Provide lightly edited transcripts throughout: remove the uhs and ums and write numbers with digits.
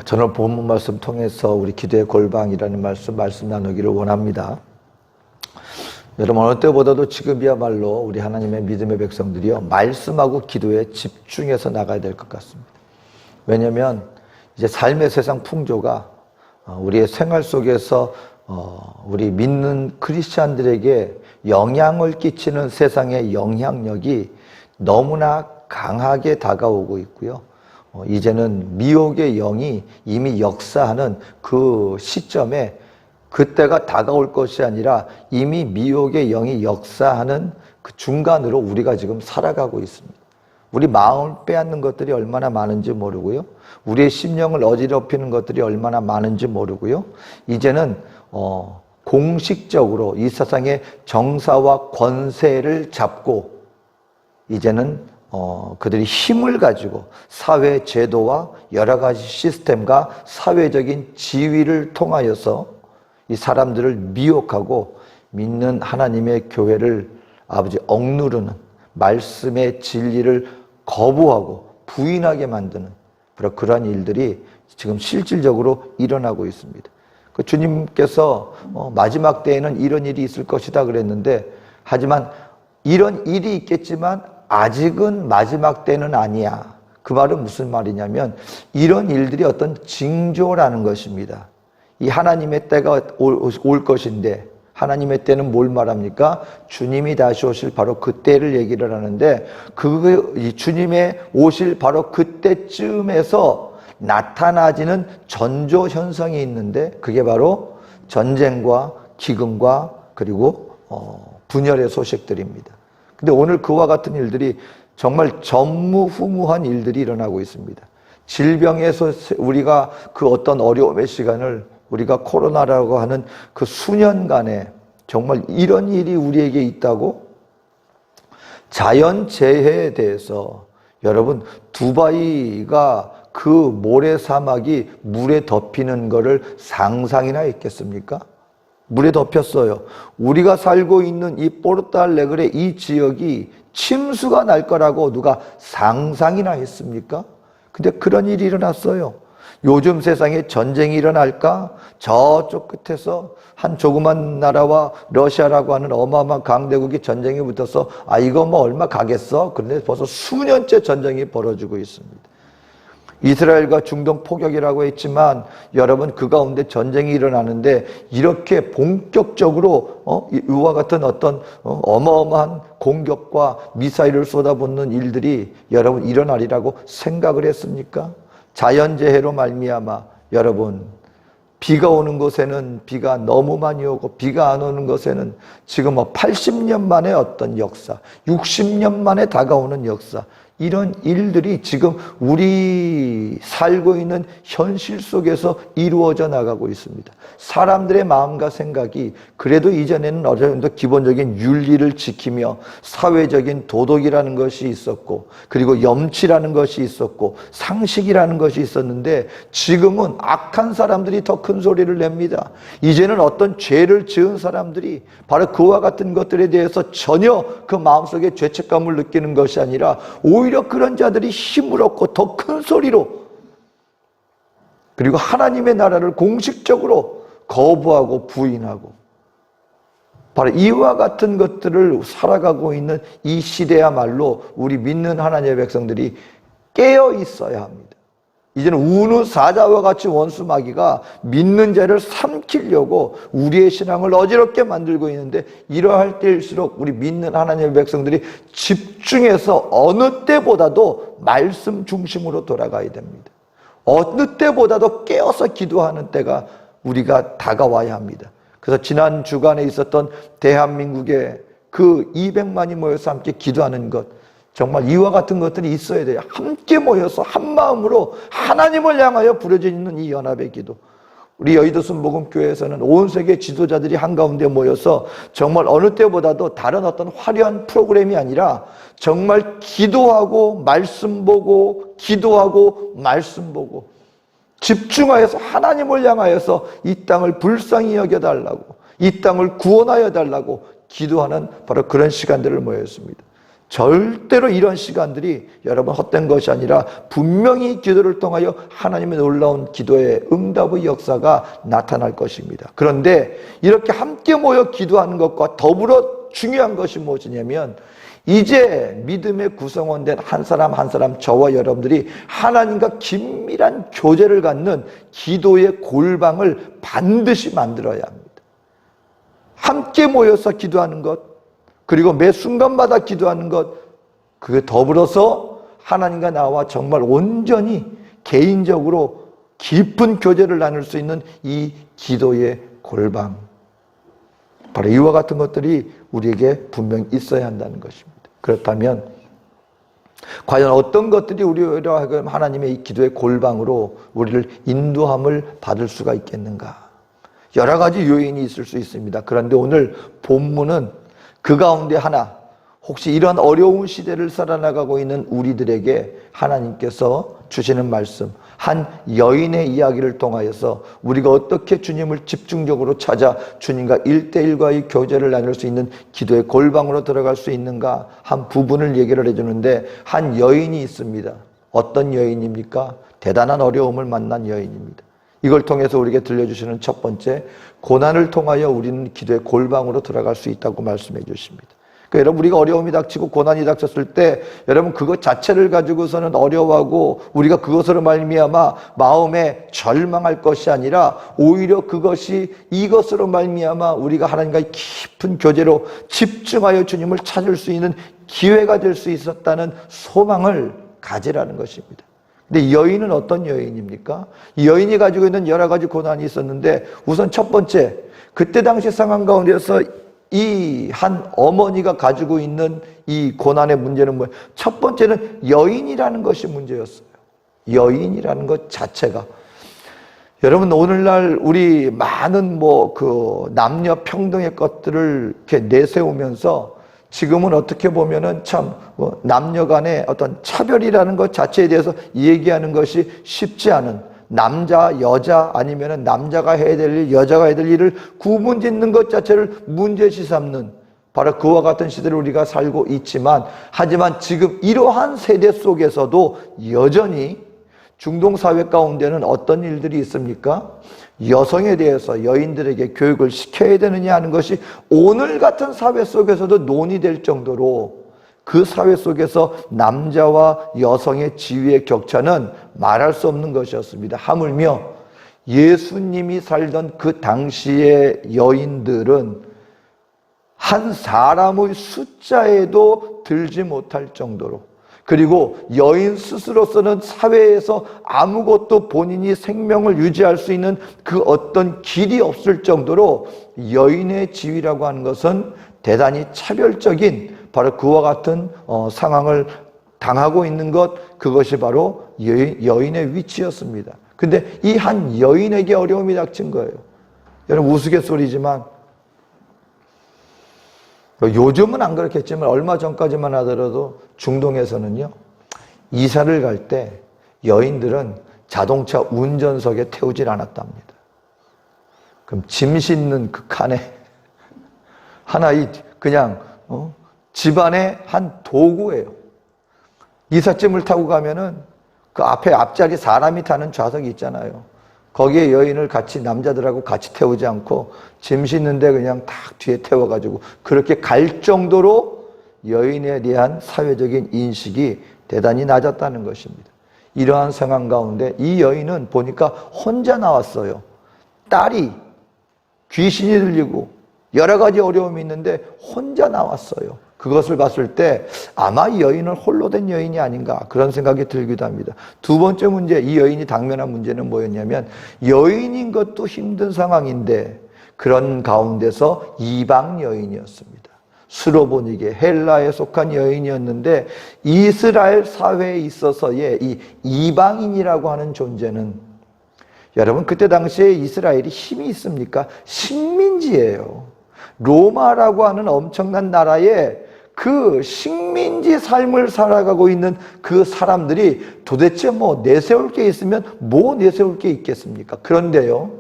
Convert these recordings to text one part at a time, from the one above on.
저는 본문 말씀 통해서 우리 기도의 골방이라는 말씀 나누기를 원합니다. 여러분, 어느 때보다도 지금이야말로 우리 하나님의 믿음의 백성들이요, 말씀하고 기도에 집중해서 나가야 될 것 같습니다. 왜냐하면 이제 삶의 세상 풍조가 우리의 생활 속에서 우리 믿는 크리스찬들에게 영향을 끼치는 세상의 영향력이 너무나 강하게 다가오고 있고요. 이제는 미혹의 영이 이미 역사하는 그 시점에 그때가 다가올 것이 아니라 이미 미혹의 영이 역사하는 그 중간으로 우리가 지금 살아가고 있습니다. 우리 마음을 빼앗는 것들이 얼마나 많은지 모르고요. 우리의 심령을 어지럽히는 것들이 얼마나 많은지 모르고요. 이제는 공식적으로 이 세상의 정사와 권세를 잡고 이제는 그들이 힘을 가지고 사회 제도와 여러 가지 시스템과 사회적인 지위를 통하여서 이 사람들을 미혹하고 믿는 하나님의 교회를 아버지 억누르는 말씀의 진리를 거부하고 부인하게 만드는 그러한 일들이 지금 실질적으로 일어나고 있습니다. 그 주님께서 마지막 때에는 이런 일이 있을 것이다 그랬는데, 하지만 이런 일이 있겠지만 아직은 마지막 때는 아니야. 그 말은 무슨 말이냐면 이런 일들이 어떤 징조라는 것입니다. 이 하나님의 때가 올 것인데, 하나님의 때는 뭘 말합니까? 주님이 다시 오실 바로 그때를 얘기를 하는데, 이 주님의 오실 바로 그때쯤에서 나타나지는 전조 현상이 있는데, 그게 바로 전쟁과 기근과 그리고 분열의 소식들입니다. 근데 오늘 그와 같은 일들이 정말 전무후무한 일들이 일어나고 있습니다. 질병에서 우리가 그 어떤 어려움의 시간을 우리가 코로나라고 하는 그 수년간에 정말 이런 일이 우리에게 있다고? 자연재해에 대해서 여러분, 두바이가 그 모래사막이 물에 덮이는 것을 상상이나 했겠습니까? 물에 덮였어요. 우리가 살고 있는 이 포르투갈레그레 이 지역이 침수가 날 거라고 누가 상상이나 했습니까? 근데 그런 일이 일어났어요. 요즘 세상에 전쟁이 일어날까? 저쪽 끝에서 한 조그만 나라와 러시아라고 하는 어마어마한 강대국이 전쟁에 붙어서 이거 뭐 얼마 가겠어? 그런데 벌써 수년째 전쟁이 벌어지고 있습니다. 이스라엘과 중동 포격이라고 했지만 여러분, 그 가운데 전쟁이 일어나는데 이렇게 본격적으로 이와 같은 어떤 어마어마한 공격과 미사일을 쏟아붓는 일들이 여러분 일어나리라고 생각을 했습니까? 자연재해로 말미암아 여러분, 비가 오는 곳에는 비가 너무 많이 오고 비가 안 오는 곳에는 지금 80년 만에 어떤 역사, 60년 만에 다가오는 역사, 이런 일들이 지금 우리 살고 있는 현실 속에서 이루어져 나가고 있습니다. 사람들의 마음과 생각이 그래도 이전에는 어느 정도 기본적인 윤리를 지키며 사회적인 도덕이라는 것이 있었고, 그리고 염치라는 것이 있었고, 상식이라는 것이 있었는데, 지금은 악한 사람들이 더 큰 소리를 냅니다. 이제는 어떤 죄를 지은 사람들이 바로 그와 같은 것들에 대해서 전혀 그 마음속에 죄책감을 느끼는 것이 아니라 오히려 그런 자들이 힘을 얻고 더 큰 소리로, 그리고 하나님의 나라를 공식적으로 거부하고 부인하고, 바로 이와 같은 것들을 살아가고 있는 이 시대야말로 우리 믿는 하나님의 백성들이 깨어 있어야 합니다. 이제는 우누 사자와 같이 원수 마귀가 믿는 자를 삼키려고 우리의 신앙을 어지럽게 만들고 있는데, 이러할 때일수록 우리 믿는 하나님의 백성들이 집중해서 어느 때보다도 말씀 중심으로 돌아가야 됩니다. 어느 때보다도 깨어서 기도하는 때가 우리가 다가와야 합니다. 그래서 지난 주간에 있었던 대한민국의 그 200만이 모여서 함께 기도하는 것, 정말 이와 같은 것들이 있어야 돼요. 함께 모여서 한 마음으로 하나님을 향하여 부려져 있는 이 연합의 기도. 우리 여의도 순복음교회에서는 온 세계 지도자들이 한가운데 모여서 정말 어느 때보다도 다른 어떤 화려한 프로그램이 아니라 정말 기도하고 말씀 보고, 기도하고 말씀 보고, 집중하여서 하나님을 향하여서 이 땅을 불쌍히 여겨달라고, 이 땅을 구원하여 달라고 기도하는 바로 그런 시간들을 모였습니다. 절대로 이런 시간들이 여러분 헛된 것이 아니라 분명히 기도를 통하여 하나님의 놀라운 기도의 응답의 역사가 나타날 것입니다. 그런데 이렇게 함께 모여 기도하는 것과 더불어 중요한 것이 무엇이냐면 이제 믿음의 구성원 된 한 사람 한 사람 저와 여러분들이 하나님과 긴밀한 교제를 갖는 기도의 골방을 반드시 만들어야 합니다. 함께 모여서 기도하는 것, 그리고 매 순간마다 기도하는 것, 그게 더불어서 하나님과 나와 정말 온전히 개인적으로 깊은 교제를 나눌 수 있는 이 기도의 골방, 바로 이와 같은 것들이 우리에게 분명히 있어야 한다는 것입니다. 그렇다면 과연 어떤 것들이 우리로 하여금 하나님의 이 기도의 골방으로 우리를 인도함을 받을 수가 있겠는가? 여러 가지 요인이 있을 수 있습니다. 그런데 오늘 본문은 그 가운데 하나, 혹시 이런 어려운 시대를 살아나가고 있는 우리들에게 하나님께서 주시는 말씀, 한 여인의 이야기를 통하여서 우리가 어떻게 주님을 집중적으로 찾아 주님과 1대1과의 교제를 나눌 수 있는 기도의 골방으로 들어갈 수 있는가 한 부분을 얘기를 해주는데, 한 여인이 있습니다. 어떤 여인입니까? 대단한 어려움을 만난 여인입니다. 이걸 통해서 우리에게 들려주시는 첫 번째, 고난을 통하여 우리는 기도의 골방으로 들어갈 수 있다고 말씀해 주십니다. 그러니까 여러분, 우리가 어려움이 닥치고 고난이 닥쳤을 때 여러분 그것 자체를 가지고서는 어려워하고 우리가 그것으로 말미암아 마음에 절망할 것이 아니라 오히려 그것이 이것으로 말미암아 우리가 하나님과의 깊은 교제로 집중하여 주님을 찾을 수 있는 기회가 될 수 있었다는 소망을 가지라는 것입니다. 근데 이 여인은 어떤 여인입니까? 이 여인이 가지고 있는 여러 가지 고난이 있었는데, 우선 첫 번째, 그때 당시 상황 가운데서 이 한 어머니가 가지고 있는 이 고난의 문제는 뭐예요? 첫 번째는 여인이라는 것이 문제였어요. 여인이라는 것 자체가. 여러분, 오늘날 우리 많은 남녀 평등의 것들을 이렇게 내세우면서 지금은 어떻게 보면은 참 남녀 간의 어떤 차별이라는 것 자체에 대해서 얘기하는 것이 쉽지 않은, 남자, 여자 아니면은 남자가 해야 될 일, 여자가 해야 될 일을 구분 짓는 것 자체를 문제시 삼는 바로 그와 같은 시대를 우리가 살고 있지만, 하지만 지금 이러한 세대 속에서도 여전히 중동 사회 가운데는 어떤 일들이 있습니까? 여성에 대해서 여인들에게 교육을 시켜야 되느냐 하는 것이 오늘 같은 사회 속에서도 논의될 정도로, 그 사회 속에서 남자와 여성의 지위의 격차는 말할 수 없는 것이었습니다. 하물며 예수님이 살던 그 당시의 여인들은 한 사람의 숫자에도 들지 못할 정도로, 그리고 여인 스스로서는 사회에서 아무것도 본인이 생명을 유지할 수 있는 그 어떤 길이 없을 정도로 여인의 지위라고 하는 것은 대단히 차별적인, 바로 그와 같은 상황을 당하고 있는 것, 그것이 바로 여인의 위치였습니다. 근데 이 한 여인에게 어려움이 닥친 거예요. 여러분, 우스갯소리지만 요즘은 안 그렇겠지만 얼마 전까지만 하더라도 중동에서는요, 이사를 갈 때 여인들은 자동차 운전석에 태우질 않았답니다. 그럼 짐 싣는 그 칸에 하나의 그냥 집안의 한 도구예요. 이삿짐을 타고 가면은 그 앞자리 사람이 타는 좌석이 있잖아요. 거기에 여인을 같이, 남자들하고 같이 태우지 않고 짐 싣는데 그냥 탁 뒤에 태워가지고 그렇게 갈 정도로 여인에 대한 사회적인 인식이 대단히 낮았다는 것입니다. 이러한 상황 가운데 이 여인은 보니까 혼자 나왔어요. 딸이 귀신이 들리고 여러 가지 어려움이 있는데 혼자 나왔어요. 그것을 봤을 때 아마 이 여인은 홀로 된 여인이 아닌가, 그런 생각이 들기도 합니다. 두 번째 문제, 이 여인이 당면한 문제는 뭐였냐면, 여인인 것도 힘든 상황인데 그런 가운데서 이방 여인이었습니다. 수로보니게 헬라에 속한 여인이었는데, 이스라엘 사회에 있어서의 이 이방인이라고 하는 존재는, 여러분 그때 당시에 이스라엘이 힘이 있습니까? 식민지예요. 로마라고 하는 엄청난 나라에 그 식민지 삶을 살아가고 있는 그 사람들이 도대체 내세울 게 있으면 내세울 게 있겠습니까? 그런데요,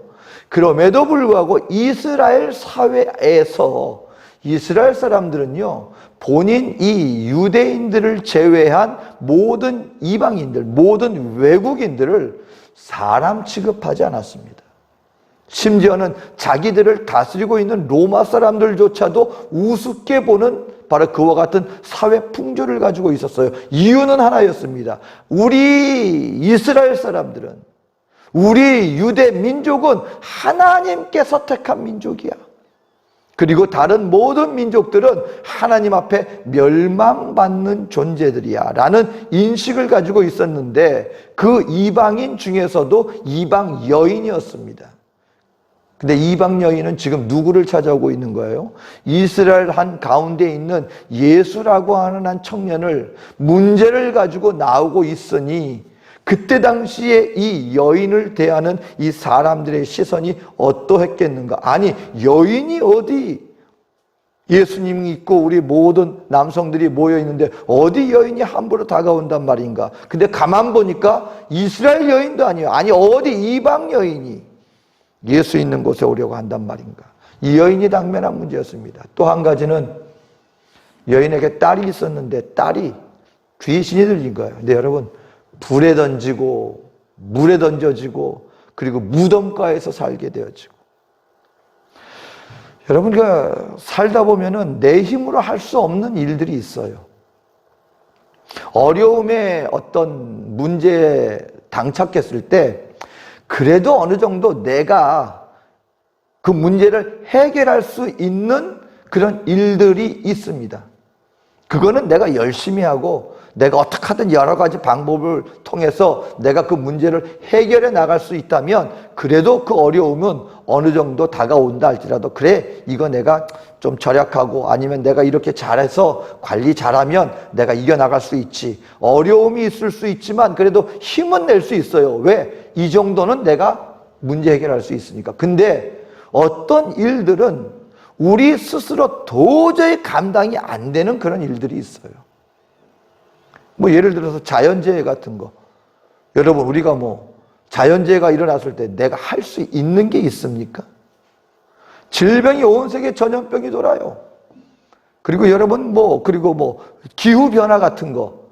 그럼에도 불구하고 이스라엘 사회에서 이스라엘 사람들은요, 본인 이 유대인들을 제외한 모든 이방인들, 모든 외국인들을 사람 취급하지 않았습니다. 심지어는 자기들을 다스리고 있는 로마 사람들조차도 우습게 보는 바로 그와 같은 사회 풍조를 가지고 있었어요. 이유는 하나였습니다. 우리 이스라엘 사람들은, 우리 유대 민족은 하나님께서 택한 민족이야. 그리고 다른 모든 민족들은 하나님 앞에 멸망받는 존재들이야 라는 인식을 가지고 있었는데, 그 이방인 중에서도 이방 여인이었습니다. 근데 이방 여인은 지금 누구를 찾아오고 있는 거예요? 이스라엘 한 가운데 있는 예수라고 하는 한 청년을 문제를 가지고 나오고 있으니, 그때 당시에 이 여인을 대하는 이 사람들의 시선이 어떠했겠는가? 아니, 여인이 어디? 예수님이 있고 우리 모든 남성들이 모여 있는데 어디 여인이 함부로 다가온단 말인가? 근데 가만 보니까 이스라엘 여인도 아니에요. 아니, 어디 이방 여인이 예수 있는 곳에 오려고 한단 말인가? 이 여인이 당면한 문제였습니다. 또 한 가지는, 여인에게 딸이 있었는데 딸이 귀신이 들린 거예요. 근데 여러분, 불에 던지고 물에 던져지고 그리고 무덤가에서 살게 되어지고, 여러분과 살다 보면은 내 힘으로 할 수 없는 일들이 있어요. 어려움의 어떤 문제에 당착했을 때 그래도 어느 정도 내가 그 문제를 해결할 수 있는 그런 일들이 있습니다. 그거는 내가 열심히 하고 내가 어떻게 하든 여러 가지 방법을 통해서 내가 그 문제를 해결해 나갈 수 있다면 그래도 그 어려움은 어느 정도 다가온다 할지라도, 그래, 이거 내가 좀 절약하고 아니면 내가 이렇게 잘해서 관리 잘하면 내가 이겨나갈 수 있지. 어려움이 있을 수 있지만 그래도 힘은 낼 수 있어요. 왜? 이 정도는 내가 문제 해결할 수 있으니까. 근데 어떤 일들은 우리 스스로 도저히 감당이 안 되는 그런 일들이 있어요. 뭐 예를 들어서 자연재해 같은 거. 여러분, 우리가 뭐 자연재해가 일어났을 때 내가 할 수 있는 게 있습니까? 질병이 온 세계에 전염병이 돌아요. 그리고 여러분 그리고 기후변화 같은 거,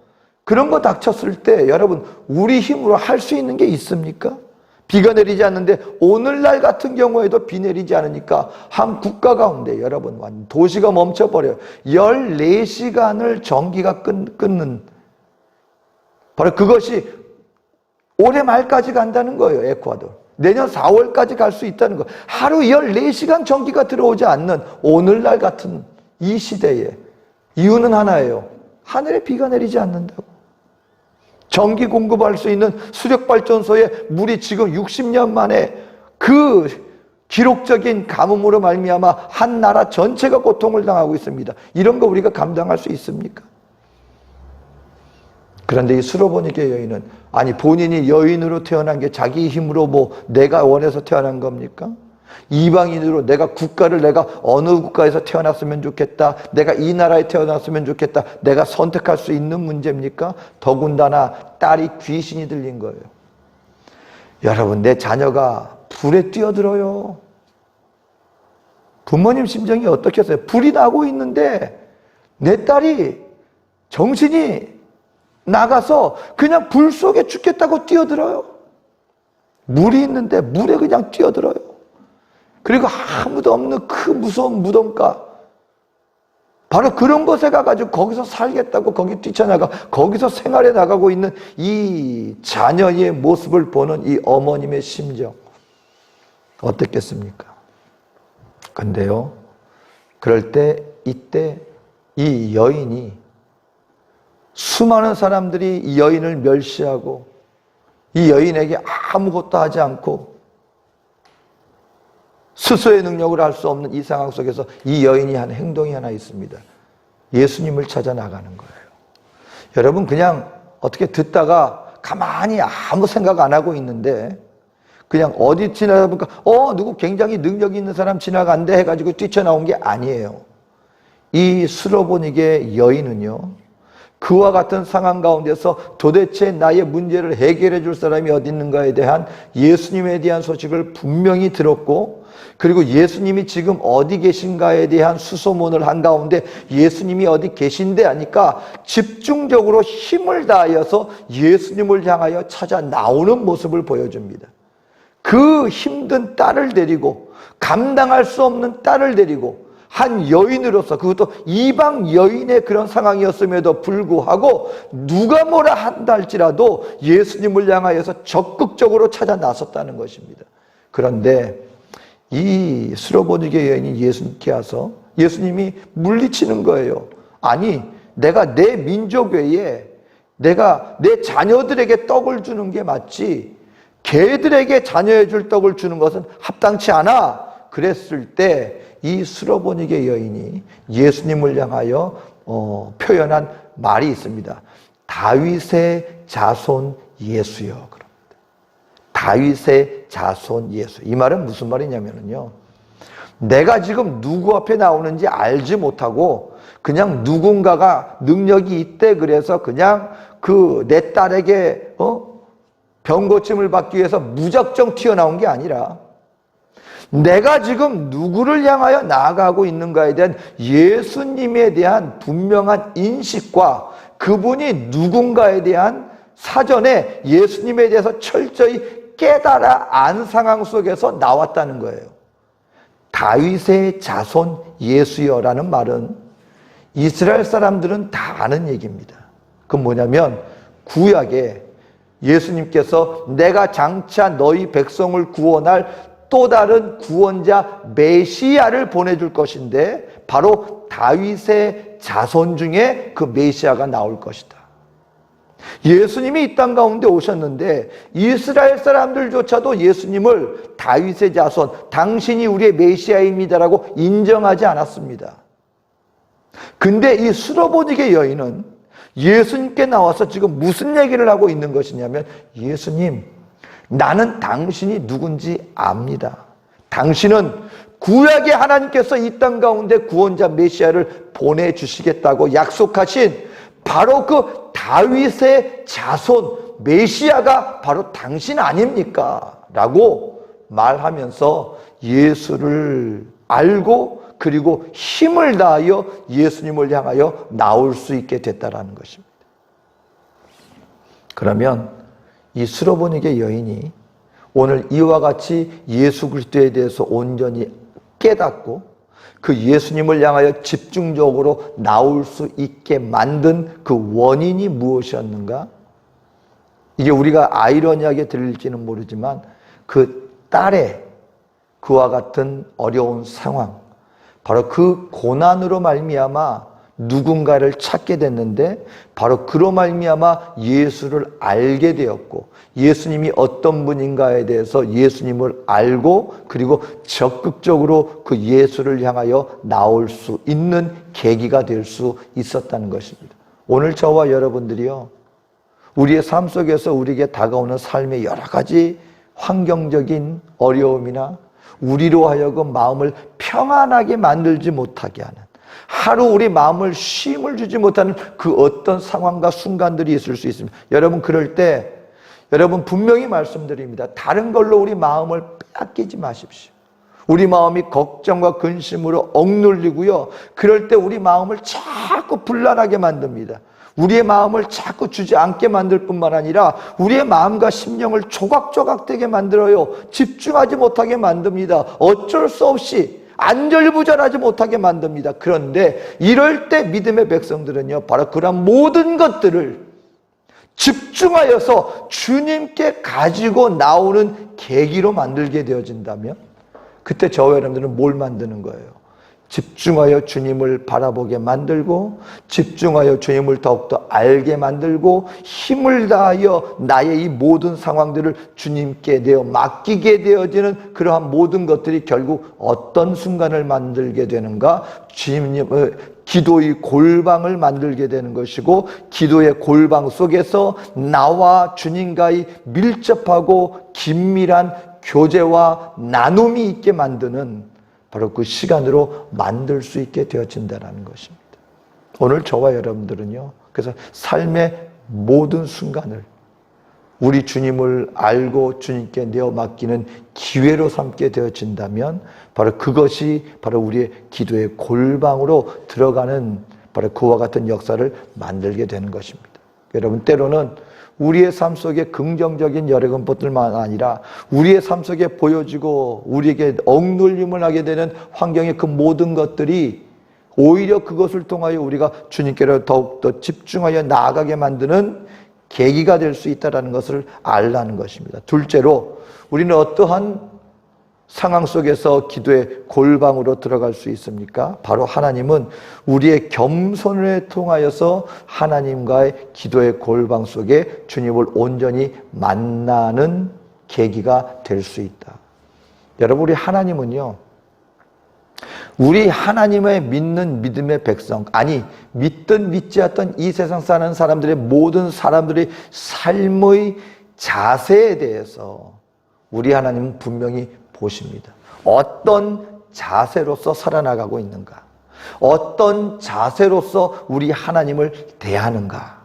그런 거 닥쳤을 때 여러분, 우리 힘으로 할 수 있는 게 있습니까? 비가 내리지 않는데 오늘날 같은 경우에도 비 내리지 않으니까 한 국가 가운데 여러분, 도시가 멈춰버려요. 14시간을 전기가 끊는, 바로 그것이 올해 말까지 간다는 거예요. 에콰도르. 내년 4월까지 갈 수 있다는 거. 하루 14시간 전기가 들어오지 않는 오늘날 같은 이 시대에 이유는 하나예요. 하늘에 비가 내리지 않는다고. 전기 공급할 수 있는 수력발전소에 물이 지금 60년 만에 그 기록적인 가뭄으로 말미암아 한 나라 전체가 고통을 당하고 있습니다. 이런 거 우리가 감당할 수 있습니까? 그런데 이 수로보니게 여인은, 아니, 본인이 여인으로 태어난 게 자기 힘으로 내가 원해서 태어난 겁니까? 이방인으로 내가 어느 국가에서 태어났으면 좋겠다, 내가 이 나라에 태어났으면 좋겠다, 내가 선택할 수 있는 문제입니까? 더군다나 딸이 귀신이 들린 거예요. 여러분, 내 자녀가 불에 뛰어들어요. 부모님 심정이 어떻겠어요? 불이 나고 있는데 내 딸이 정신이 나가서 그냥 불 속에 죽겠다고 뛰어들어요. 물이 있는데 물에 그냥 뛰어들어요. 그리고 아무도 없는 그 무서운 무덤가, 바로 그런 곳에 가가지고 거기서 살겠다고 거기 뛰쳐나가 거기서 생활해 나가고 있는 이 자녀의 모습을 보는 이 어머님의 심정 어떻겠습니까? 근데요, 그럴 때 이때 이 여인이, 수많은 사람들이 이 여인을 멸시하고 이 여인에게 아무것도 하지 않고 스스로의 능력으로 할 수 없는 이 상황 속에서 이 여인이 한 행동이 하나 있습니다. 예수님을 찾아 나가는 거예요. 여러분, 그냥 어떻게 듣다가 가만히 아무 생각 안 하고 있는데 그냥 어디 지나가보니까 누구 굉장히 능력이 있는 사람 지나간대 해가지고 뛰쳐나온 게 아니에요. 이 수로보니게 여인은요, 그와 같은 상황 가운데서 도대체 나의 문제를 해결해 줄 사람이 어디 있는가에 대한 예수님에 대한 소식을 분명히 들었고, 그리고 예수님이 지금 어디 계신가에 대한 수소문을 한 가운데 예수님이 어디 계신데 하니까 집중적으로 힘을 다하여서 예수님을 향하여 찾아 나오는 모습을 보여줍니다. 그 힘든 딸을 데리고, 감당할 수 없는 딸을 데리고 한 여인으로서, 그것도 이방 여인의 그런 상황이었음에도 불구하고 누가 뭐라 한다 할지라도 예수님을 향하여서 적극적으로 찾아 나섰다는 것입니다. 그런데 이 수로보니게 여인이 예수님께 와서 예수님이 물리치는 거예요. 아니, 내가 내 민족 외에 내가 내 자녀들에게 떡을 주는 게 맞지 개들에게 자녀에 줄 떡을 주는 것은 합당치 않아. 그랬을 때 이 수로보니게 여인이 예수님을 향하여 표현한 말이 있습니다. 다윗의 자손 예수여. 그럽니다. 다윗의 자손 예수. 이 말은 무슨 말이냐면요, 내가 지금 누구 앞에 나오는지 알지 못하고 그냥 누군가가 능력이 있대 그래서 그냥 그 내 딸에게 병 고침을 받기 위해서 무작정 튀어나온 게 아니라 내가 지금 누구를 향하여 나아가고 있는가에 대한 예수님에 대한 분명한 인식과 그분이 누군가에 대한 사전에 예수님에 대해서 철저히 깨달아 안 상황 속에서 나왔다는 거예요. 다윗의 자손 예수여라는 말은 이스라엘 사람들은 다 아는 얘기입니다. 그건 뭐냐면 구약에 예수님께서 내가 장차 너희 백성을 구원할 또 다른 구원자 메시아를 보내줄 것인데 바로 다윗의 자손 중에 그 메시아가 나올 것이다. 예수님이 이 땅 가운데 오셨는데 이스라엘 사람들조차도 예수님을 다윗의 자손, 당신이 우리의 메시아입니다라고 인정하지 않았습니다. 근데 이 수로보니게 여인은 예수님께 나와서 지금 무슨 얘기를 하고 있는 것이냐면, 예수님, 나는 당신이 누군지 압니다. 당신은 구약의 하나님께서 이 땅 가운데 구원자 메시아를 보내주시겠다고 약속하신 바로 그 다윗의 자손 메시아가 바로 당신 아닙니까? 라고 말하면서 예수를 알고 그리고 힘을 다하여 예수님을 향하여 나올 수 있게 됐다라는 것입니다. 그러면 이 수로보니게 여인이 오늘 이와 같이 예수 그리스도에 대해서 온전히 깨닫고 그 예수님을 향하여 집중적으로 나올 수 있게 만든 그 원인이 무엇이었는가? 이게 우리가 아이러니하게 들릴지는 모르지만 그 딸의 그와 같은 어려운 상황, 바로 그 고난으로 말미암아 누군가를 찾게 됐는데 바로 그로 말미암아 예수를 알게 되었고 예수님이 어떤 분인가에 대해서 예수님을 알고 그리고 적극적으로 그 예수를 향하여 나올 수 있는 계기가 될 수 있었다는 것입니다. 오늘 저와 여러분들이요, 우리의 삶 속에서 우리에게 다가오는 삶의 여러 가지 환경적인 어려움이나 우리로 하여금 마음을 평안하게 만들지 못하게 하는, 하루 우리 마음을 쉼을 주지 못하는 그 어떤 상황과 순간들이 있을 수 있습니다. 여러분, 그럴 때 여러분 분명히 말씀드립니다. 다른 걸로 우리 마음을 빼앗기지 마십시오. 우리 마음이 걱정과 근심으로 억눌리고요, 그럴 때 우리 마음을 자꾸 불안하게 만듭니다. 우리의 마음을 자꾸 주지 않게 만들 뿐만 아니라 우리의 마음과 심령을 조각조각되게 만들어요. 집중하지 못하게 만듭니다. 어쩔 수 없이 안절부절하지 못하게 만듭니다. 그런데 이럴 때 믿음의 백성들은요, 바로 그런 모든 것들을 집중하여서 주님께 가지고 나오는 계기로 만들게 되어진다면 그때 저와 여러분들은 뭘 만드는 거예요? 집중하여 주님을 바라보게 만들고 집중하여 주님을 더욱더 알게 만들고 힘을 다하여 나의 이 모든 상황들을 주님께 내어 맡기게 되어지는 그러한 모든 것들이 결국 어떤 순간을 만들게 되는가? 주님의 기도의 골방을 만들게 되는 것이고 기도의 골방 속에서 나와 주님과의 밀접하고 긴밀한 교제와 나눔이 있게 만드는 바로 그 시간으로 만들 수 있게 되어진다는 것입니다. 오늘 저와 여러분들은요, 그래서 삶의 모든 순간을 우리 주님을 알고 주님께 내어 맡기는 기회로 삼게 되어진다면 바로 그것이 바로 우리의 기도의 골방으로 들어가는 바로 그와 같은 역사를 만들게 되는 것입니다. 여러분, 때로는 우리의 삶 속에 긍정적인 여러 것들만 아니라 우리의 삶 속에 보여지고 우리에게 억눌림을 하게 되는 환경의 그 모든 것들이 오히려 그것을 통하여 우리가 주님께로 더욱더 집중하여 나아가게 만드는 계기가 될 수 있다는 것을 알라는 것입니다. 둘째로, 우리는 어떠한 상황 속에서 기도의 골방으로 들어갈 수 있습니까? 바로 하나님은 우리의 겸손을 통하여서 하나님과의 기도의 골방 속에 주님을 온전히 만나는 계기가 될 수 있다. 여러분, 우리 하나님은요, 우리 하나님의 믿는 믿음의 백성, 아니 믿든 믿지 않던 이 세상 사는 사람들의 모든 사람들의 삶의 자세에 대해서 우리 하나님은 분명히 보십니다. 어떤 자세로서 살아나가고 있는가? 어떤 자세로서 우리 하나님을 대하는가?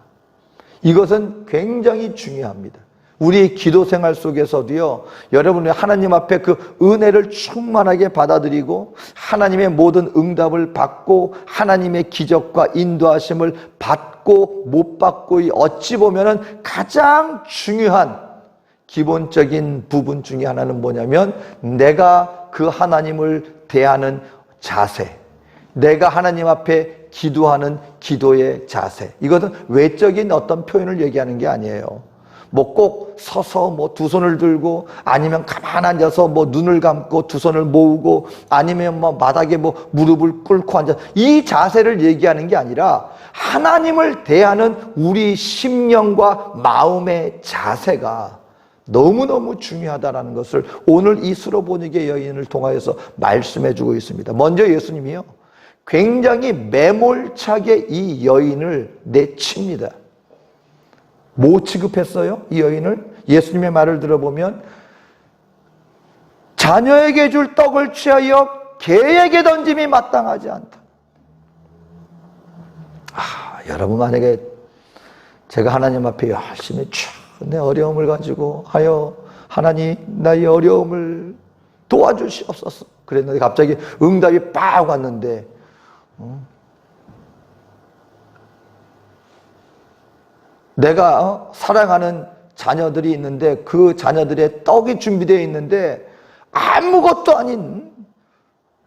이것은 굉장히 중요합니다. 우리 기도 생활 속에서도요, 여러분이 하나님 앞에 그 은혜를 충만하게 받아들이고 하나님의 모든 응답을 받고 하나님의 기적과 인도하심을 받고 못 받고 어찌 보면은 가장 중요한 기본적인 부분 중에 하나는 뭐냐면 내가 그 하나님을 대하는 자세, 내가 하나님 앞에 기도하는 기도의 자세. 이것은 외적인 어떤 표현을 얘기하는 게 아니에요. 뭐 꼭 서서 뭐 두 손을 들고 아니면 가만 앉아서 뭐 눈을 감고 두 손을 모으고 아니면 뭐 바닥에 뭐 무릎을 꿇고 앉아, 이 자세를 얘기하는 게 아니라 하나님을 대하는 우리 심령과 마음의 자세가 너무너무 중요하다는 것을 오늘 이 수로보니게 여인을 통하여서 말씀해 주고 있습니다. 먼저 예수님이요, 굉장히 매몰차게 이 여인을 내칩니다. 뭐 취급했어요? 이 여인을? 예수님의 말을 들어보면 자녀에게 줄 떡을 취하여 개에게 던짐이 마땅하지 않다. 여러분, 만약에 제가 하나님 앞에 열심히 내 어려움을 가지고 하여 하나님 나의 어려움을 도와주시옵소서 그랬는데 갑자기 응답이 빡 왔는데 내가 사랑하는 자녀들이 있는데 그 자녀들의 떡이 준비되어 있는데 아무것도 아닌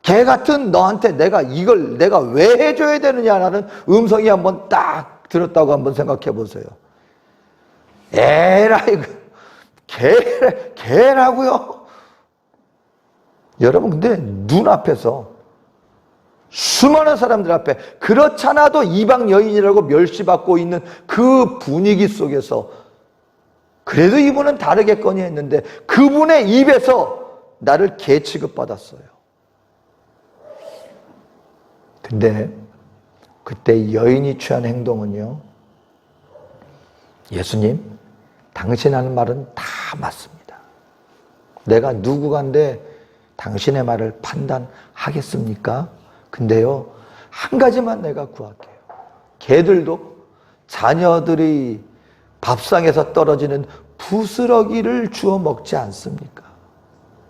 개 같은 너한테 내가 이걸 내가 왜 해줘야 되느냐라는 음성이 한번 딱 들었다고 한번 생각해 보세요. 에라이, 개라고요? 여러분, 근데 눈앞에서 수많은 사람들 앞에 그렇잖아도 이방 여인이라고 멸시받고 있는 그 분위기 속에서 그래도 이분은 다르겠거니 했는데 그분의 입에서 나를 개 취급받았어요. 근데 그때 여인이 취한 행동은요, 예수님, 당신 하는 말은 다 맞습니다. 내가 누구간데 당신의 말을 판단하겠습니까? 근데요, 한 가지만 내가 구할게요. 개들도 자녀들이 밥상에서 떨어지는 부스러기를 주워 먹지 않습니까?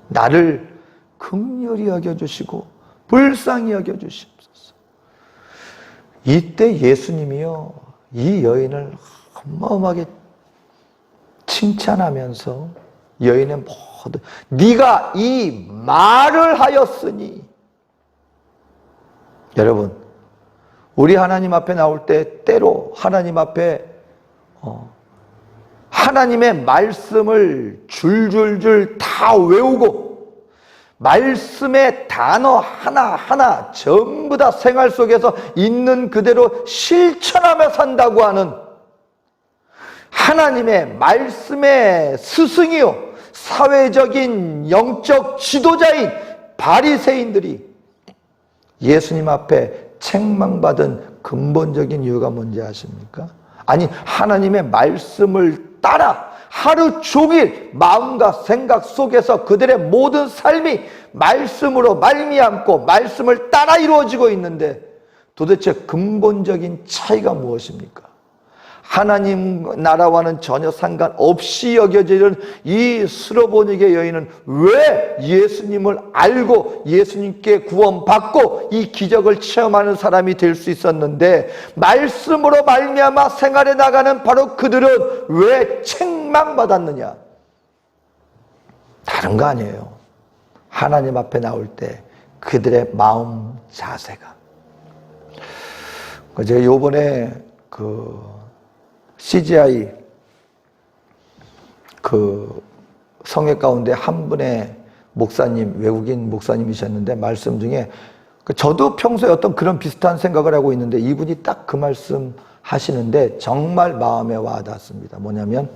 나를 긍휼히 여겨주시고 불쌍히 여겨주시옵소서. 이때 예수님이요, 이 여인을 어마어마하게 칭찬하면서 여인의 모든 네가 이 말을 하였으니. 여러분, 우리 하나님 앞에 나올 때 때로 하나님 앞에 하나님의 말씀을 줄줄줄 다 외우고 말씀의 단어 하나하나 전부 다 생활 속에서 있는 그대로 실천하며 산다고 하는 하나님의 말씀의 스승이요, 사회적인 영적 지도자인 바리새인들이 예수님 앞에 책망받은 근본적인 이유가 뭔지 아십니까? 아니, 하나님의 말씀을 따라 하루 종일 마음과 생각 속에서 그들의 모든 삶이 말씀으로 말미암고 말씀을 따라 이루어지고 있는데 도대체 근본적인 차이가 무엇입니까? 하나님 나라와는 전혀 상관없이 여겨지는 이 스로보니게 여인은 왜 예수님을 알고 예수님께 구원받고 이 기적을 체험하는 사람이 될 수 있었는데, 말씀으로 말미암아 생활에 나가는 바로 그들은 왜 책망받았느냐? 다른 거 아니에요. 하나님 앞에 나올 때 그들의 마음 자세가. 제가 요번에 CGI 성회 가운데 한 분의 목사님, 외국인 목사님이셨는데 말씀 중에, 저도 평소에 어떤 그런 비슷한 생각을 하고 있는데 이분이 딱 그 말씀 하시는데 정말 마음에 와닿습니다. 뭐냐면,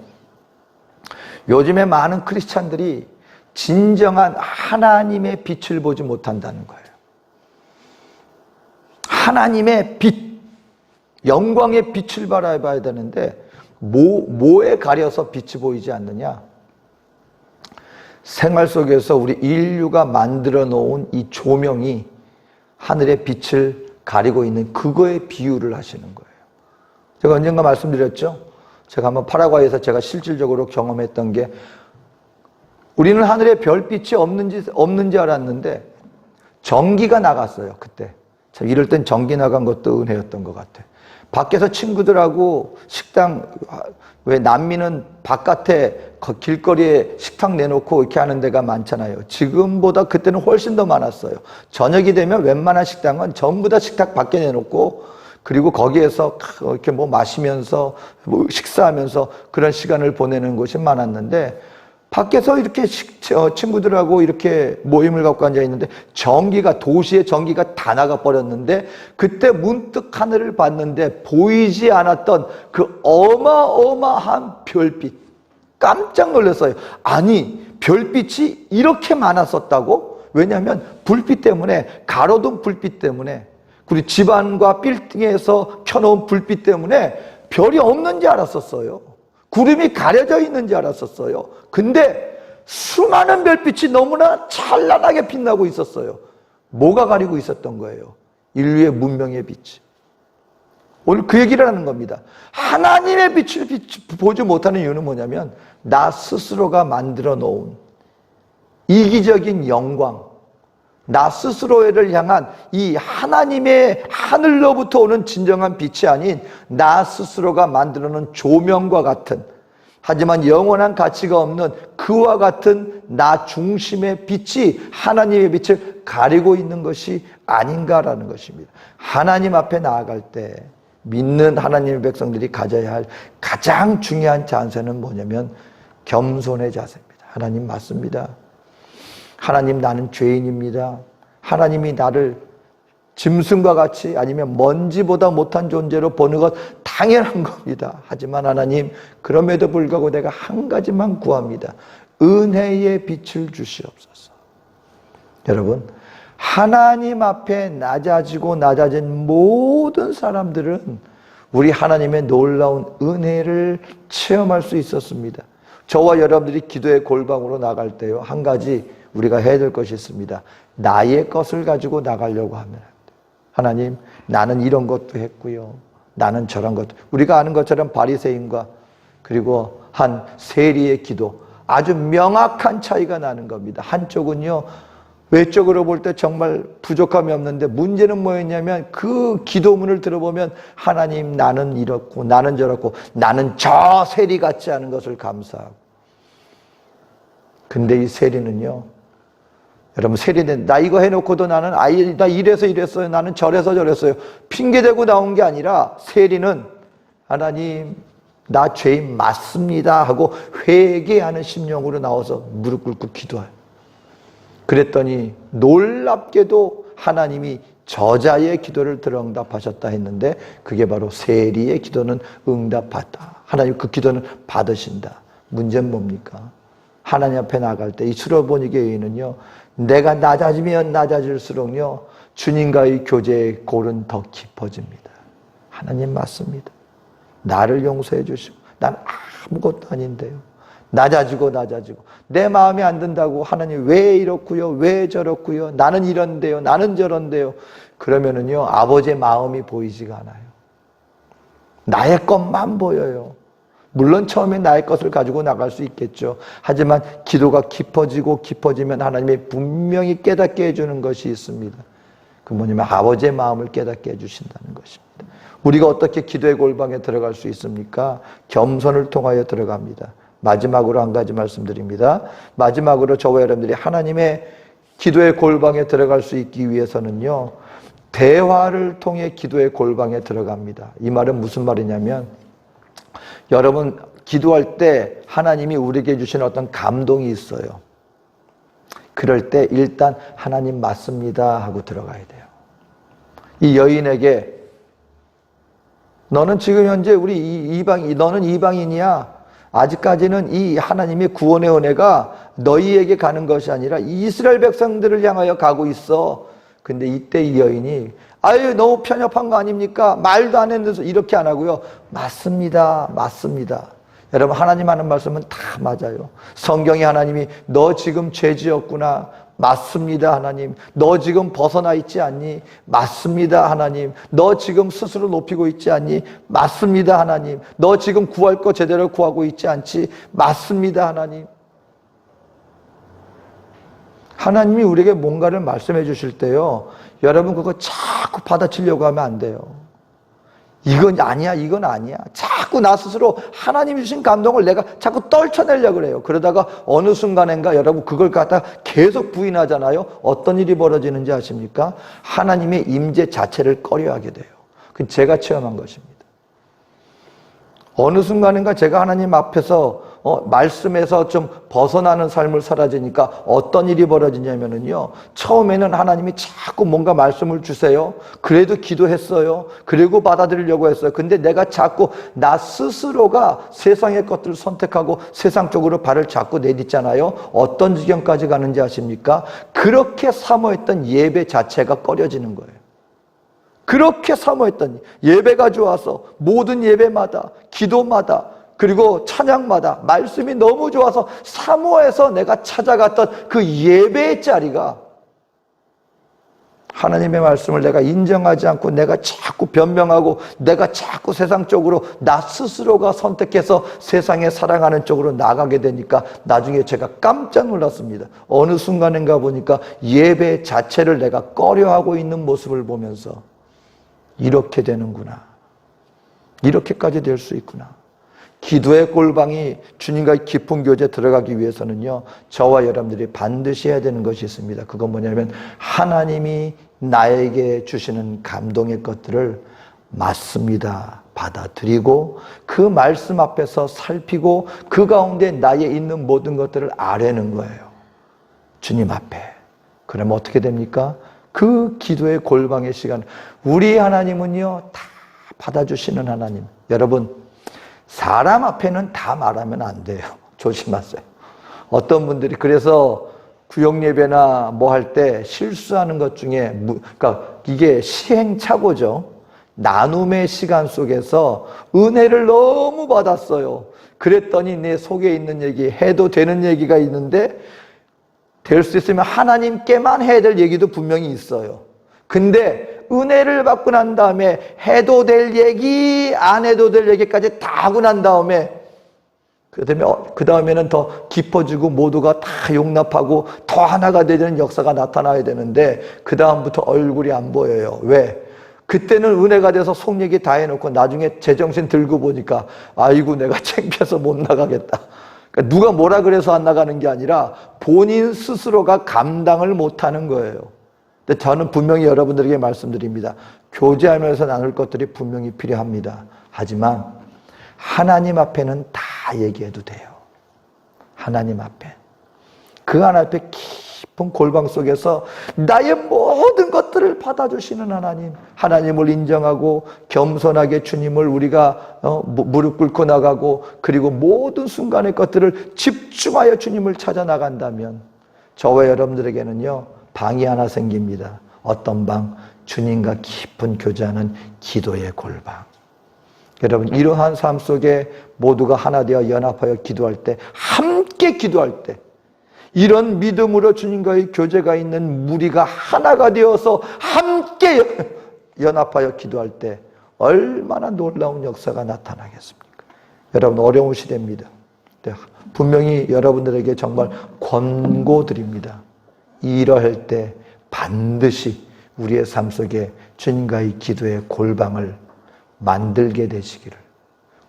요즘에 많은 크리스찬들이 진정한 하나님의 빛을 보지 못한다는 거예요. 하나님의 빛, 영광의 빛을 바라봐야 되는데 뭐에 가려서 빛이 보이지 않느냐? 생활 속에서 우리 인류가 만들어 놓은 이 조명이 하늘의 빛을 가리고 있는 그거에 비유를 하시는 거예요. 제가 언젠가 말씀드렸죠? 제가 한번 파라과이에서 제가 실질적으로 경험했던 게, 우리는 하늘에 별빛이 없는지 알았는데 전기가 나갔어요. 그때 이럴 땐 전기 나간 것도 은혜였던 것 같아. 밖에서 친구들하고 식당, 왜 남미는 바깥에 길거리에 식탁 내놓고 이렇게 하는 데가 많잖아요. 지금보다 그때는 훨씬 더 많았어요. 저녁이 되면 웬만한 식당은 전부 다 식탁 밖에 내놓고, 그리고 거기에서 이렇게 뭐 마시면서 뭐 식사하면서 그런 시간을 보내는 곳이 많았는데, 밖에서 이렇게 친구들하고 이렇게 모임을 갖고 앉아 있는데 도시의 전기가 다 나가 버렸는데, 그때 문득 하늘을 봤는데 보이지 않았던 그 어마어마한 별빛. 깜짝 놀랐어요. 아니, 별빛이 이렇게 많았었다고? 왜냐하면 불빛 때문에, 가로등 불빛 때문에, 그리고 집안과 빌딩에서 켜놓은 불빛 때문에 별이 없는지 알았었어요. 구름이 가려져 있는지 알았었어요. 근데 수많은 별빛이 너무나 찬란하게 빛나고 있었어요. 뭐가 가리고 있었던 거예요? 인류의 문명의 빛이. 오늘 그 얘기를 하는 겁니다. 하나님의 빛을 보지 못하는 이유는 뭐냐면, 나 스스로가 만들어 놓은 이기적인 영광, 나 스스로를 향한 이 하나님의 하늘로부터 오는 진정한 빛이 아닌 나 스스로가 만들어 놓은 조명과 같은, 하지만 영원한 가치가 없는 그와 같은 나 중심의 빛이 하나님의 빛을 가리고 있는 것이 아닌가라는 것입니다. 하나님 앞에 나아갈 때 믿는 하나님의 백성들이 가져야 할 가장 중요한 자세는 뭐냐면 겸손의 자세입니다. 하나님 맞습니다. 하나님, 나는 죄인입니다. 하나님이 나를 짐승과 같이 아니면 먼지보다 못한 존재로 보는 것 당연한 겁니다. 하지만 하나님, 그럼에도 불구하고 내가 한 가지만 구합니다. 은혜의 빛을 주시옵소서. 여러분, 하나님 앞에 낮아진 모든 사람들은 우리 하나님의 놀라운 은혜를 체험할 수 있었습니다. 저와 여러분들이 기도의 골방으로 나갈 때요, 한 가지 우리가 해야 될 것이 있습니다. 나의 것을 가지고 나가려고 하면, 하나님, 나는 이런 것도 했고요, 나는 저런 것도. 우리가 아는 것처럼 바리새인과 그리고 한 세리의 기도, 아주 명확한 차이가 나는 겁니다. 한쪽은요, 외적으로 볼 때 정말 부족함이 없는데, 문제는 뭐였냐면 그 기도문을 들어보면, 하나님, 나는 이렇고 나는 저렇고 나는 저 세리 같지 않은 것을 감사하고. 근데 이 세리는요, 여러분, 세리는 나 이거 해놓고도 나는 나 이래서 이랬어요, 나는 저래서 저랬어요, 핑계대고 나온 게 아니라, 세리는 하나님, 나 죄인 맞습니다 하고 회개하는 심령으로 나와서 무릎 꿇고 기도해요. 그랬더니 놀랍게도 하나님이 저자의 기도를 들어 응답하셨다 했는데, 그게 바로 세리의 기도는 응답받다. 하나님 그 기도는 받으신다. 문제는 뭡니까? 하나님 앞에 나갈 때 이 스로보니게 여인은요, 내가 낮아지면 낮아질수록요, 주님과의 교제의 골은 더 깊어집니다. 하나님 맞습니다. 나를 용서해 주시고, 난 아무것도 아닌데요, 낮아지고 내 마음에 안 든다고 하나님 왜 이렇고요, 왜 저렇고요, 나는 이런데요, 나는 저런데요, 그러면은요 아버지의 마음이 보이지가 않아요. 나의 것만 보여요. 물론 처음에 나의 것을 가지고 나갈 수 있겠죠. 하지만 기도가 깊어지고 깊어지면 하나님이 분명히 깨닫게 해주는 것이 있습니다. 그 뭐냐면 아버지의 마음을 깨닫게 해주신다는 것입니다. 우리가 어떻게 기도의 골방에 들어갈 수 있습니까? 겸손을 통하여 들어갑니다. 마지막으로 한 가지 말씀드립니다. 마지막으로 저와 여러분들이 하나님의 기도의 골방에 들어갈 수 있기 위해서는요, 대화를 통해 기도의 골방에 들어갑니다. 이 말은 무슨 말이냐면, 여러분 기도할 때 하나님이 우리에게 주시는 어떤 감동이 있어요. 그럴 때 일단 하나님 맞습니다 하고 들어가야 돼요. 이 여인에게 너는 지금 현재 너는 이방인이야. 아직까지는 이 하나님의 구원의 은혜가 너희에게 가는 것이 아니라 이스라엘 백성들을 향하여 가고 있어. 근데 이때 이 여인이 아유 너무 편협한 거 아닙니까? 말도 안 했는데서 이렇게 안 하고요. 맞습니다. 맞습니다. 여러분 하나님 하는 말씀은 다 맞아요. 성경에 하나님이 너 지금 죄 지었구나. 맞습니다 하나님. 너 지금 벗어나 있지 않니? 맞습니다 하나님. 너 지금 스스로 높이고 있지 않니? 맞습니다 하나님. 너 지금 구할 거 제대로 구하고 있지 않지? 맞습니다 하나님. 하나님이 우리에게 뭔가를 말씀해 주실 때요, 여러분 그거 자꾸 받아치려고 하면 안 돼요. 이건 아니야, 이건 아니야. 자꾸 나 스스로 하나님이 주신 감동을 내가 자꾸 떨쳐내려고 그래요. 그러다가 어느 순간인가 여러분 그걸 갖다 계속 부인하잖아요. 어떤 일이 벌어지는지 아십니까? 하나님의 임재 자체를 꺼려하게 돼요. 그건 제가 체험한 것입니다. 어느 순간인가 제가 하나님 앞에서 말씀에서 좀 벗어나는 삶을 살아지니까 어떤 일이 벌어지냐면요, 처음에는 하나님이 자꾸 뭔가 말씀을 주세요. 그래도 기도했어요. 그리고 받아들이려고 했어요. 근데 내가 자꾸 나 스스로가 세상의 것들을 선택하고 세상 쪽으로 발을 자꾸 내딛잖아요. 어떤 지경까지 가는지 아십니까? 그렇게 사모했던 예배 자체가 꺼려지는 거예요. 그렇게 사모했던 예배가 좋아서 모든 예배마다 기도마다 그리고 찬양마다 말씀이 너무 좋아서 사모해서 내가 찾아갔던 그 예배의 자리가 하나님의 말씀을 내가 인정하지 않고 내가 자꾸 변명하고 내가 자꾸 세상적으로 나 스스로가 선택해서 세상에 사랑하는 쪽으로 나가게 되니까 나중에 제가 깜짝 놀랐습니다. 어느 순간인가 보니까 예배 자체를 내가 꺼려하고 있는 모습을 보면서 이렇게 되는구나. 이렇게까지 될 수 있구나. 기도의 골방이 주님과의 깊은 교제에 들어가기 위해서는요, 저와 여러분들이 반드시 해야 되는 것이 있습니다. 그건 뭐냐면 하나님이 나에게 주시는 감동의 것들을 맞습니다 받아들이고 그 말씀 앞에서 살피고 그 가운데 나에 있는 모든 것들을 아뢰는 거예요. 주님 앞에. 그러면 어떻게 됩니까? 그 기도의 골방의 시간, 우리 하나님은요 다 받아주시는 하나님. 여러분 사람 앞에는 다 말하면 안 돼요. 조심하세요. 어떤 분들이 그래서 구역예배나 뭐 할 때 실수하는 것 중에 그러니까 이게 시행착오죠. 나눔의 시간 속에서 은혜를 너무 받았어요. 그랬더니 내 속에 있는 얘기, 해도 되는 얘기가 있는데 될 수 있으면 하나님께만 해야 될 얘기도 분명히 있어요. 근데 은혜를 받고 난 다음에 해도 될 얘기, 안 해도 될 얘기까지 다 하고 난 다음에 그 다음에는 더 깊어지고 모두가 다 용납하고 더 하나가 되는 역사가 나타나야 되는데 그 다음부터 얼굴이 안 보여요. 왜? 그때는 은혜가 돼서 속 얘기 다 해놓고 나중에 제정신 들고 보니까 아이고 내가 창피해서 못 나가겠다. 그러니까 누가 뭐라 그래서 안 나가는 게 아니라 본인 스스로가 감당을 못하는 거예요. 근데 저는 분명히 여러분들에게 말씀드립니다. 교제하면서 나눌 것들이 분명히 필요합니다. 하지만 하나님 앞에는 다 얘기해도 돼요. 하나님 앞에. 그 하나님 앞에 깊은 골방 속에서 나의 모든 것들을 받아주시는 하나님, 하나님을 인정하고 겸손하게 주님을 우리가 무릎 꿇고 나가고 그리고 모든 순간의 것들을 집중하여 주님을 찾아 나간다면 저와 여러분들에게는요 방이 하나 생깁니다. 어떤 방? 주님과 깊은 교제하는 기도의 골방. 여러분 이러한 삶 속에 모두가 하나 되어 연합하여 기도할 때, 함께 기도할 때, 이런 믿음으로 주님과의 교제가 있는 무리가 하나가 되어서 함께 연합하여 기도할 때 얼마나 놀라운 역사가 나타나겠습니까? 여러분, 어려운 시대입니다. 분명히 여러분들에게 정말 권고드립니다. 이러할 때 반드시 우리의 삶 속에 주님과의 기도의 골방을 만들게 되시기를,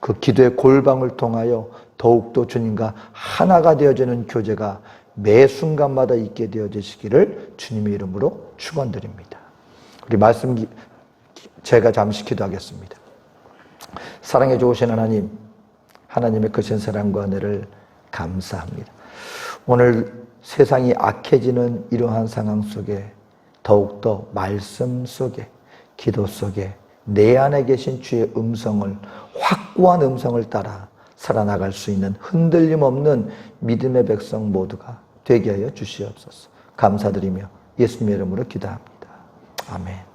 그 기도의 골방을 통하여 더욱더 주님과 하나가 되어지는 교제가 매 순간마다 있게 되어지시기를 주님의 이름으로 축원드립니다. 우리 말씀 제가 잠시 기도하겠습니다. 사랑해 주신 하나님, 하나님의 크신 사랑과 은혜를 감사합니다. 오늘 세상이 악해지는 이러한 상황 속에 더욱더 말씀 속에, 기도 속에 내 안에 계신 주의 음성을, 확고한 음성을 따라 살아나갈 수 있는 흔들림 없는 믿음의 백성 모두가 되게 하여 주시옵소서. 감사드리며 예수님의 이름으로 기도합니다. 아멘.